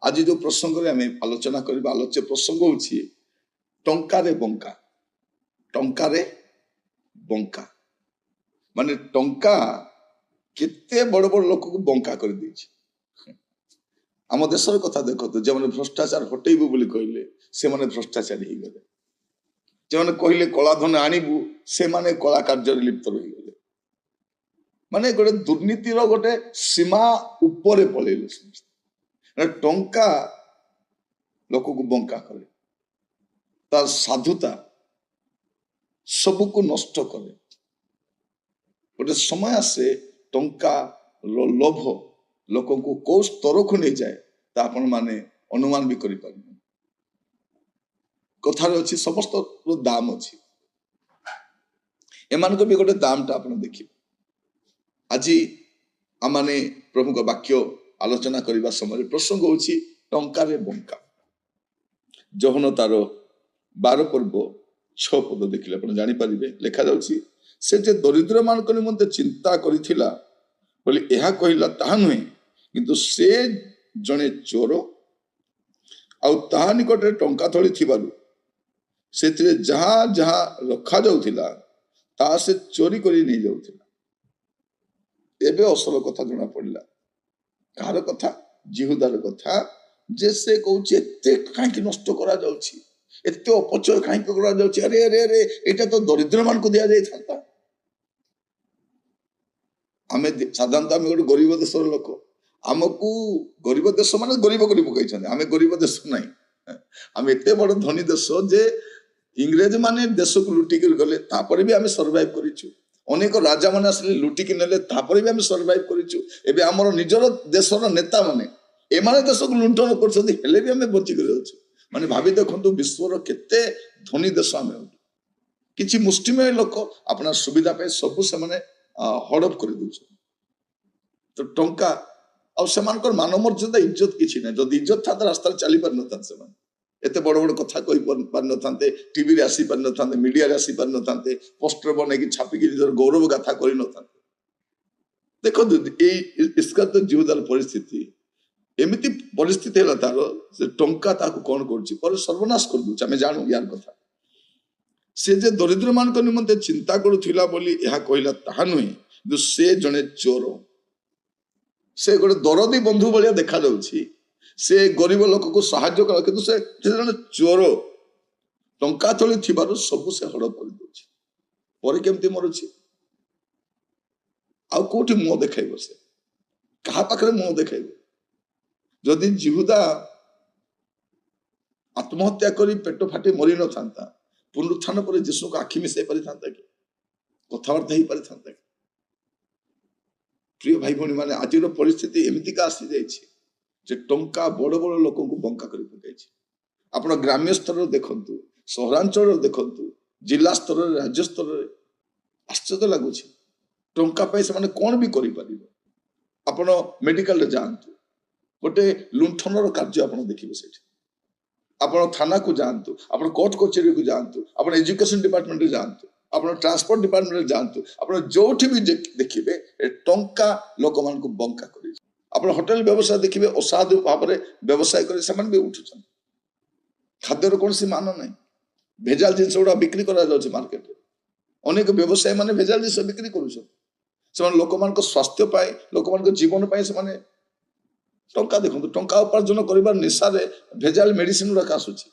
आज जो प्रसंग आम आलोचना करबा आलोच्य प्रसंग होछि टंकारे बंका। टंकारे बंका माने टंका केते बड़ बड़ लोक को बंका कर देछि। आम देशर कथा देखते जो भ्रष्टाचार हटेबू बोली कहले से माने भ्रष्टाचारी हो गले, जो कहले कलाधन आणबू से माने कला कार्य लिप्त रही गले। माने गोटे दुर्नीतिर गोटे सीमा उपरे पलैले समस्त। टंका लोक को बंका करे, तार साधुता सबको नष्ट करे। गोटे समय आसे टंका लोभ लोक को कौ स्तर को नहीं जाए ता आपण माने अनुमान भी करि पारबे। कथार अछि समस्त दाम अछि, एमान को भी गोटे दाम ता आपण देखिबे। आज आमाने प्रभु का वाक्य आलोचना करबा समय प्रसंग होछि टंकारे बंका। जहन तार 12 पर्व 6 पद देखिले आपण जानि परिबे। लेखा जाउछि से जे दरिद्र मानक निमंते चिंता करिथिला बोली एहा कहिला ताहा नुहे, किंतु से जणे चोर आउ ताहा निकटरे टंका थळी थिबारु सेतिरे जहा जहा रखा जाउथिला ता से चोरी करी नहीं जाउथिला। एबे असल कथा जना पड़ला। कार कथा? जिहुदार कथा। जे से कहउछि एते काहे कि नष्ट करा जाउछि, एते अपचय काहे करा जाउछि। अरे अरे अरे एटा तो दरिद्र मान को दिया जाय थांता। आमे साधारणतः आमे गोटे गरीब देशर लोक, आमको गरीब देश माने गरीब गरीब कहछन। आमे गरीब देश नहीं, आमे एते बड़ धनी देश जे इंग्रेज माने देश को लुटी कर गले तापर भी आमे सर्वाइव करिछु। अनेक राजा माने असले लुटी कि नेले तापर भी आमे सर्वाइव करिछु। एबे हमर निजर देशर नेता माने एमाने देश को लुंठन करछथि हेले भी आमे बंची कर जाउछु। माने भाबी देखंतु विश्वर केते धनी देश आमे किछि मुष्टिमेय लोक अपना सुविधा पे सब से माने हड़प कर दउछ। तो टंका आ सेमानकर मान मर्यादा इज्जत किछि नै। जदि इज्जत था रास्ता चली पार नथान सेमान एते बड़ बड़ कथा कहि पार नथान्ते, टीवी रे आसी पार नथान्ते, मीडिया रे आसी पार नथान्ते, पोस्टर बनै कि छापी कि निजर गौरव गाथा करि नथान्ते। देखो ए इसका तो जीवदार परिस्थिति एमिति परिस्थिति हैला तार से टंका ताकू कोन करछि पर सर्वनाश कर दउछ। हमें जानू यार कथा से जे दरिद्र मान को निमंते चिंता करुथिला बोली एहा कहिला ताहा नुहे, किंतु से जणे चोर। से गोटे दरदी बंधु भलिया देखा जाउछि। से गरीब लोक को सहाय्य कर, किंतु से जणे चोर। टंका थळी थिबारु सब से हड़प कर दउछि। परे केमति मरुछि आ कोठी मुंह देखाइबो, से कहा पाखरे मुंह देखाइबो। जदि जिहुदा आत्महत्या करी पेट फाटी मरी न थांता, पुनरुत्थान पर यीशु को आखि मिसाई पारि थांता कि कथावार्ता ही पारि थांता कि? प्रिय भाई भौणी माने आजिर परिस्थिति एमितिका आसी जाइछि जे टंका बड़ बड़ लोक को बंका करि पकाइछि। आपण ग्राम्य स्तर देखंतु, सहरांचल देखंतु, जिला स्तर राज्य स्तर आश्चर्य लागुछि। टंका पाई से माने कोन भी करि परिबो। आपण मेडिकल रे जांतु, गोटे लुंठनर कार्य आपण देखिबे सेठी। आपण थाना को जानतु, आपण कोर्ट कचेरी को जानतु, आपण एजुकेशन डिपार्टमेंट रे जानतु, आपण ट्रांसपोर्ट डिपार्टमेंट रे जानतु, आपण जोठी भी देखिबे टंका लोक मान को बंका करि। आपण होटल व्यवसाय देखिबे असाधु भाव रे व्यवसाय करि समान भी उठुछन। खाद्यर कोनसी मान नै, भेजाल जिंस उडा बिक्री करा जाउछ मार्केट रे। अनेक व्यवसाय माने भेजाल जिंस बिक्री करूछन। समान लोक मान को स्वास्थ्य पाए, लोक मान को जीवन पाए समान टंका देखो। टंका उपार्जन करिबार निशा रे भेजाल मेडिसिन रखा आसुछि।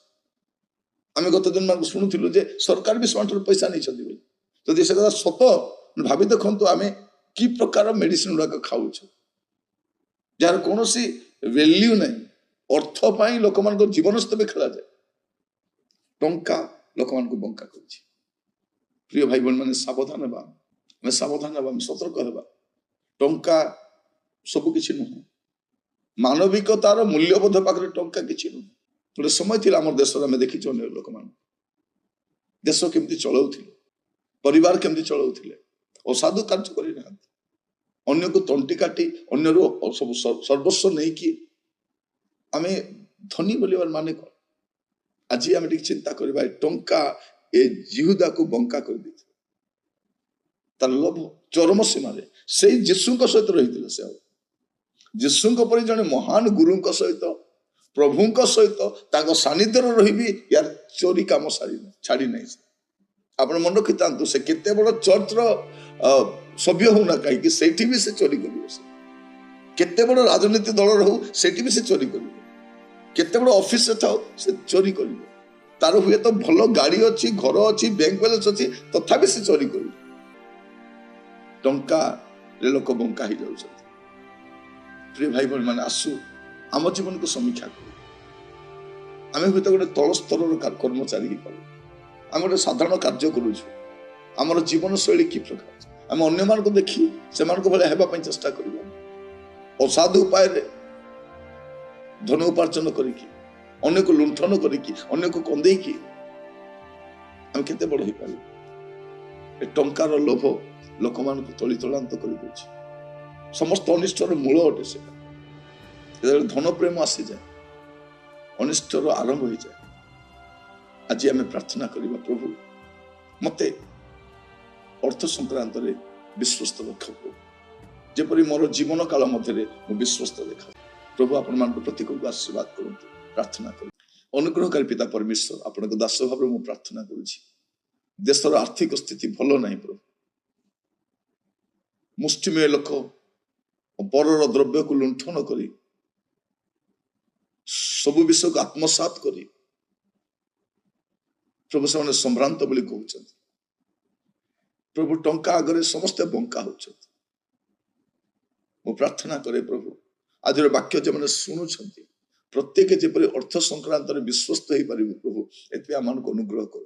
आमे गत दिन मान सुनुथिलु जे सरकार भी समांतर पैसा नै छथि बोली। जदि से कथा सत भाबी देखंतु आमे की प्रकार मेडिसिन रखा खाउछ जार कोनोसी वैल्यू नै। अर्थ पाई लोक मान को जीवन स्तर में खेला जाए। टंका लोक मान को बंका करछि। प्रिय भाई बहन माने सावधान हेबा, मैं सावधान हेबा, सतर्क हेबा। टंका सब किछि नुह। मानविकतार मूल्यबोध पाखरे टंका किछि नुह। गोटे समय थिला हमर देश में देखी लोक मान देश केमती चलाउथिले, परिवार केमती चलाउथिले, असाधु कार्य करि नाहंती, अन्य को तंटी काटी अन्य सब सर्वस्व नहीं कि आमे धनी बोलिबार माने कोन? आज आमे ठीक चिंता करबा टंका ए जिहुदा को बंका कर दी। तार लोभ चरम सीमा रे से यीशु सहित रही से यीशु पर जने महान गुरु सहित ପ୍ରଭୁଙ୍କ ସହିତ ତାଙ୍କ ସାନ୍ନିଧ୍ୟରେ ରହିବି ୟାର ଚୋରି କାମ ଛାଡ଼ି ନାହିଁ। ଆପଣ ମନେ ରଖିଥାନ୍ତୁ, ସେ କେତେ ବଡ଼ ଚର୍ଚ୍ଚର ସଭ୍ୟ ହଉନା କାହିଁକି, ସେଇଠି ବି ସେ ଚୋରି କରିବ। ସେ କେତେ ବଡ଼ ରାଜନୀତି ଦଳର ହଉ, ସେଇଠି ବି ସେ ଚୋରି କରିବ। କେତେ ବଡ଼ ଅଫିସରେ ଥାଉ, ସେ ଚୋରି କରିବ। ତାର ହୁଏତ ଭଲ ଗାଡ଼ି ଅଛି, ଘର ଅଛି, ବ୍ୟାଙ୍କ ବାଲାନ୍ସ ଅଛି, ତଥାପି ସେ ଚୋରି କରିବ। ଟଙ୍କାରେ ଲୋକ ବଙ୍କା ହେଇଯାଉଛନ୍ତି। ପ୍ରିୟ ଭାଇ ଭଉଣୀ ମାନେ, ଆସୁ ଆମ ଜୀବନକୁ ସମୀକ୍ଷା କରୁ। ଆମେ ହୁଏତ ଗୋଟେ ତଳ ସ୍ତରର କର୍ମଚାରୀ ହେଇପାରୁ, ଆମେ ଗୋଟେ ସାଧାରଣ କାର୍ଯ୍ୟ କରୁଛୁ। ଆମର ଜୀବନ ଶୈଳୀ କି ପ୍ରକାର, ଆମେ ଅନ୍ୟମାନଙ୍କୁ ଦେଖି ସେମାନଙ୍କ ଭଳିଆ ହେବା ପାଇଁ ଚେଷ୍ଟା କରିବା। ଅସାଧୁ ଉପାୟରେ ଧନ ଉପାର୍ଜନ କରିକି, ଅନ୍ୟକୁ ଲୁଣ୍ଠନ କରିକି, ଅନ୍ୟକୁ କନ୍ଦେଇକି ଆମେ କେତେ ବଡ଼ ହେଇପାରିବୁ। ଏ ଟଙ୍କାର ଲୋଭ ଲୋକମାନଙ୍କୁ ତଳିତଳାନ୍ତ କରିଦେଉଛି। ସମସ୍ତ ଅନିଷ୍ଟର ମୂଳ ଅଟେ ସେଟା। ଯେତେବେଳେ ଧନ ପ୍ରେମ ଆସିଯାଏ, ଅନିଷ୍ଟର ଆରମ୍ଭ ହୋଇଯାଏ। ଆଜି ଆମେ ପ୍ରାର୍ଥନା କରିବା, ପ୍ରଭୁ ମତେ ଅର୍ଥ ସଂକ୍ରାନ୍ତରେ ବିଶ୍ୱସ୍ତ ରଖ ପ୍ରଭୁ, ଯେପରି ମୋର ଜୀବନ କାଳ ମଧ୍ୟରେ ମୁଁ ବିଶ୍ୱସ୍ତ ଦେଖା। ପ୍ରଭୁ ଆପଣମାନଙ୍କୁ ପ୍ରତ୍ୟେକଙ୍କୁ ଆଶୀର୍ବାଦ କରନ୍ତୁ। ପ୍ରାର୍ଥନା କରୁ। ଅନୁଗ୍ରହକାରୀ ପିତା ପରମେଶ୍ୱର, ଆପଣଙ୍କ ଦାସ ଭାବରେ ମୁଁ ପ୍ରାର୍ଥନା କରୁଛି। ଦେଶର ଆର୍ଥିକ ସ୍ଥିତି ଭଲ ନାହିଁ ପ୍ରଭୁ। ମୁଷ୍ଟିମେୟ ଲୋକ ପରର ଦ୍ରବ୍ୟକୁ ଲୁଣ୍ଠନ କରି, ସବୁ ବିଷୟକୁ ଆତ୍ମସାତ କରି ପ୍ରଭୁ ସେମାନେ ସମ୍ଭ୍ରାନ୍ତ ବୋଲି କହୁଛନ୍ତି। ପ୍ରଭୁ ଟଙ୍କା ଆଗରେ ସମସ୍ତେ ବଙ୍କା ହଉଛନ୍ତି। ମୁଁ ପ୍ରାର୍ଥନା କରେ ପ୍ରଭୁ, ଆଜିର ବାକ୍ୟ ଯେମାନେ ଶୁଣୁଛନ୍ତି ପ୍ରତ୍ୟେକ ଯେପରି ଅର୍ଥ ସଂକ୍ରାନ୍ତରେ ବିଶ୍ୱସ୍ତ ହେଇପାରିବୁ ପ୍ରଭୁ, ଏଥିପାଇଁ ଆମମାନଙ୍କୁ ଅନୁଗ୍ରହ କର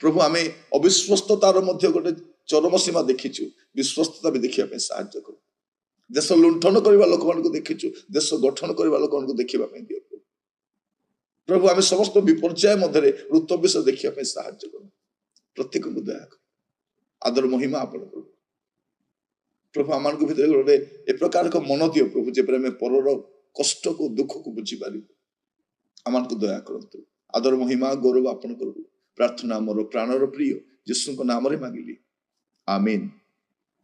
ପ୍ରଭୁ। ଆମେ ଅବିଶ୍ୱସ୍ତତାର ମଧ୍ୟ ଗୋଟେ ଚରମ ସୀମା ଦେଖିଛୁ, ବିଶ୍ୱସ୍ତତା ବି ଦେଖିବା ପାଇଁ ସାହାଯ୍ୟ କର। ଦେଶ ଲୁଣ୍ଠନ କରିବା ଲୋକମାନଙ୍କୁ ଦେଖିଛୁ, ଦେଶ ଗଠନ କରିବା ଲୋକମାନଙ୍କୁ ଦେଖିବା ପାଇଁ ଦିଅ ପ୍ରଭୁ। ଆମେ ସମସ୍ତ ବିପର୍ଯ୍ୟୟ ମଧ୍ୟରେ ଋତ ବିଷୟ ଦେଖିବା ପାଇଁ ସାହାଯ୍ୟ କର। ପ୍ରତ୍ୟେକଙ୍କୁ ଦୟା କର। ଆଦର ମହିମା ଆପଣ ପ୍ରଭୁ। ପ୍ରଭୁ ଆମମାନଙ୍କ ଭିତରେ ଗୋଟେ ଏ ପ୍ରକାର ଏକ ମନ ଦିଅ ପ୍ରଭୁ, ଯେପରି ଆମେ ପରର କଷ୍ଟକୁ ଦୁଃଖକୁ ବୁଝିପାରିବୁ। ଆମମାନଙ୍କୁ ଦୟା କରନ୍ତୁ। ଆଦର ମହିମା ଗୌରବ ଆପଣ କରନ୍ତୁ। ପ୍ରାର୍ଥନା ମୋର ପ୍ରାଣର ପ୍ରିୟ ଯୀଶୁଙ୍କ ନାମରେ ମାଗିଲି, ଆମେନ୍।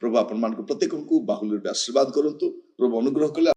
ପ୍ରଭୁ ଆପଣମାନଙ୍କୁ ପ୍ରତ୍ୟେକଙ୍କୁ ବାହୁଲ୍ୟରେ ଆଶୀର୍ବାଦ କରନ୍ତୁ। ପ୍ରଭୁ ଅନୁଗ୍ରହ କଲେ